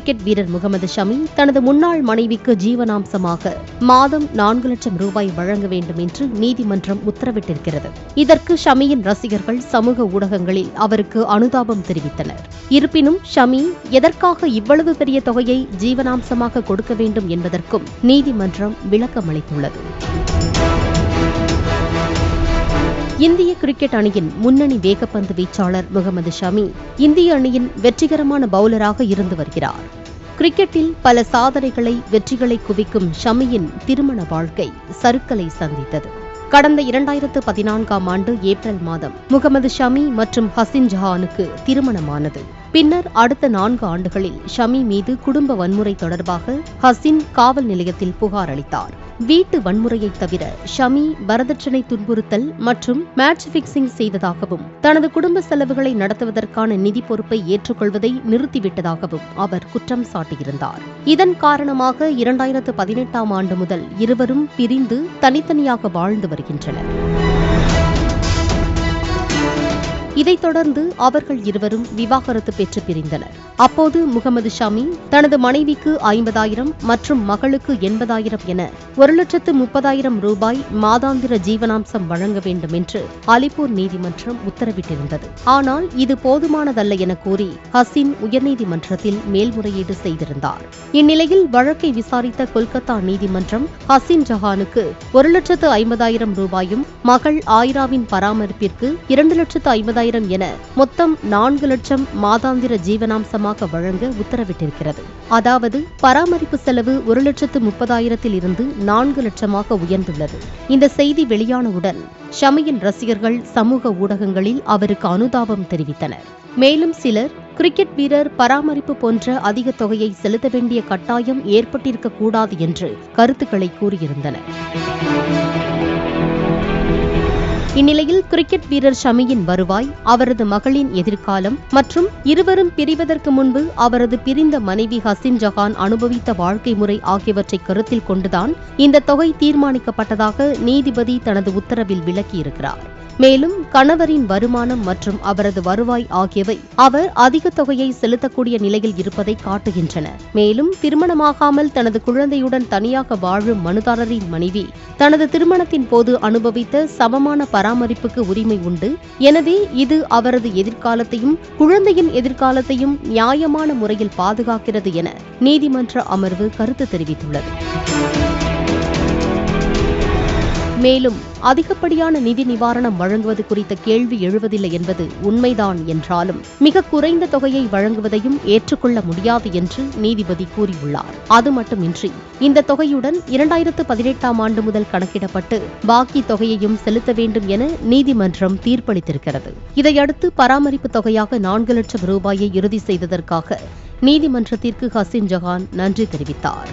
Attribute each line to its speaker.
Speaker 1: Cricket வீரர் முகமது ஷமி தனது முன்னாள் மனைவிக்கு ஜீவனாம்சமாக மாதம் 4 லட்சம் ரூபாய் வழங்க வேண்டும் என்று நீதிமன்றம் உத்தரவிட்டிருக்கிறது. இதற்கு ஷமியின் ரசிகர்கள் சமூக ஊடகங்களில் அவருக்கு அனுதாபம் தெரிவித்தனர். இருப்பினும் ஷமி எதற்காக இவ்வளவு பெரிய தொகையை ஜீவனாம்சமாக கொடுக்க வேண்டும் என்பதற்கும் நீதிமன்றம் விளக்கமளித்துள்ளது. இந்திய கிரிக்கெட் அணியின் முன்னணி வேகப்பந்து வீச்சாளர் முகமது ஷமி இந்திய அணியின் வெற்றிகரமான பவுலராக இருந்து வருகிறார். கிரிக்கெட்டில் பல சாதனைகளை வெற்றிகளை குவிக்கும் ஷமியின் திருமண வாழ்க்கை சறுக்கலை சந்தித்தது. கடந்த 2014ஆம் ஆண்டு ஏப்ரல் மாதம் முகமது ஷமி மற்றும் ஹசின் ஜஹானுக்கு திருமணமானது. பின்னர் அடுத்த 4 ஆண்டுகளில் ஷமி மீது குடும்ப வன்முறை தொடர்பாக ஹசின் காவல் நிலையத்தில் புகார் அளித்தார். வீட்டு வன்முறையை தவிர ஷமி வரதட்சணை துன்புறுத்தல் மற்றும் மேட்ச் பிக்சிங் செய்ததாகவும் தனது குடும்ப செலவுகளை நடத்துவதற்கான நிதி பொறுப்பை ஏற்றுக்கொள்வதை நிறுத்திவிட்டதாகவும் அவர் குற்றம் சாட்டியிருந்தார். இதன் காரணமாக 2018ஆம் ஆண்டு முதல் இருவரும் பிரிந்து தனித்தனியாக வாழ்ந்து வருகின்றனர். இதைத் தொடர்ந்து அவர்கள் இருவரும் விவாகரத்து பெற்று பிரிந்தனர். அப்போது முகமது ஷமி தனது மனைவிக்கு 50,000 மற்றும் மகளுக்கு 80,000 என 1,30,000 ரூபாய் மாதாந்திர ஜீவனாம்சம் வழங்க வேண்டும் என்று அலிப்பூர் நீதிமன்றம் உத்தரவிட்டிருந்தது. ஆனால் இது போதுமானதல்ல என கூறி ஹசின் உயர்நீதிமன்றத்தில் மேல்முறையீடு செய்திருந்தார். இந்நிலையில் வழக்கை விசாரித்த கொல்கத்தா நீதிமன்றம் ஹசின் ஜஹானுக்கு 1,50,000 ரூபாயும் மகள் ஆயிராவின் பராமரிப்பிற்கு 2,50,000 என மொத்தம் 4 லட்சம் மாதாந்திர ஜீவனாம்சமாக வழங்க உத்தரவிட்டிருக்கிறது. அதாவது பராமரிப்பு செலவு 1,30,000 இருந்து 4 லட்சமாக உயர்ந்துள்ளது. இந்த செய்தி வெளியானவுடன் ஷமியின் ரசிகர்கள் சமூக ஊடகங்களில் அவருக்கு அனுதாபம் தெரிவித்தனர். மேலும் சிலர் கிரிக்கெட் வீரர் பராமரிப்பு போன்ற அதிக தொகையை செலுத்த வேண்டிய கட்டாயம் ஏற்பட்டிருக்கக்கூடாது என்று கருத்துக்களை கூறியிருந்தனர். இந்நிலையில் கிரிக்கெட் வீரர் ஷமியின் வருவாய், அவரது மகளின் எதிர்காலம் மற்றும் இருவரும் பிரிவதற்கு முன்பு அவரது பிரிந்த மனைவி ஹசின் ஜஹான் அனுபவித்த வாழ்க்கை முறை ஆகியவற்றை கருத்தில் கொண்டுதான் இந்த தொகை தீர்மானிக்கப்பட்டதாக நீதிபதி தனது உத்தரவில் விளக்கியிருக்கிறார். மேலும் கணவரின் வருமானம் மற்றும் அவரது வருவாய் ஆகியவை அவர் அதிக தொகையை செலுத்தக்கூடிய நிலையில் இருப்பதை காட்டுகின்றன. மேலும் திருமணமாகாமல் தனது குழந்தையுடன் தனியாக வாழும் மனுதாரரின் மனைவி தனது திருமணத்தின் போது அனுபவித்த சமமான பராமரிப்புக்கு உரிமை உண்டு. எனவே இது அவரது எதிர்காலத்தையும் குழந்தையின் எதிர்காலத்தையும் நியாயமான முறையில் பாதுகாக்கிறது என நீதிமன்ற அமர்வு கருத்து தெரிவித்துள்ளது. மேலும் அதிகப்படியான நிதி நிவாரணம் வழங்குவது குறித்த கேள்வி எழுவதில்லை என்பது உண்மைதான் என்றாலும் மிக குறைந்த தொகையை வழங்குவதையும் ஏற்றுக்கொள்ள முடியாது என்று நீதிபதி கூறியுள்ளார். அது மட்டுமின்றி இந்த தொகையுடன் 2018ஆம் ஆண்டு முதல் கணக்கிடப்பட்டு பாக்கி தொகையையும் செலுத்த வேண்டும் என நீதிமன்றம் தீர்ப்பளித்திருக்கிறது. இதையடுத்து பராமரிப்பு தொகையாக 4 லட்சம் ரூபாயை இறுதி செய்ததற்காக நீதிமன்றத்திற்கு ஹசின் ஜஹான் நன்றி தெரிவித்தார்.